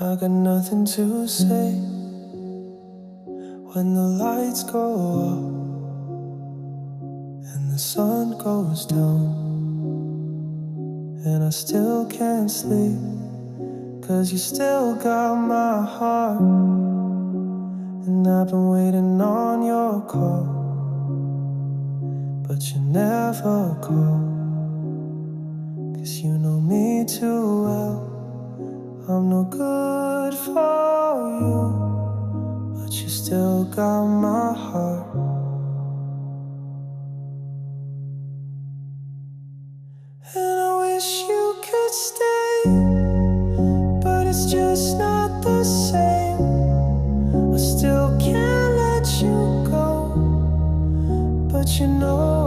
I got nothing to say when the lights go off and the sun goes down, and I still can't sleep, 'cause you still got my heart, and I've been waiting on your call, but you never call, 'cause you know me too well. I'm no good for you, but you still got my heart. And I wish you could stay, but it's just not the same. I still can't let you go, but you know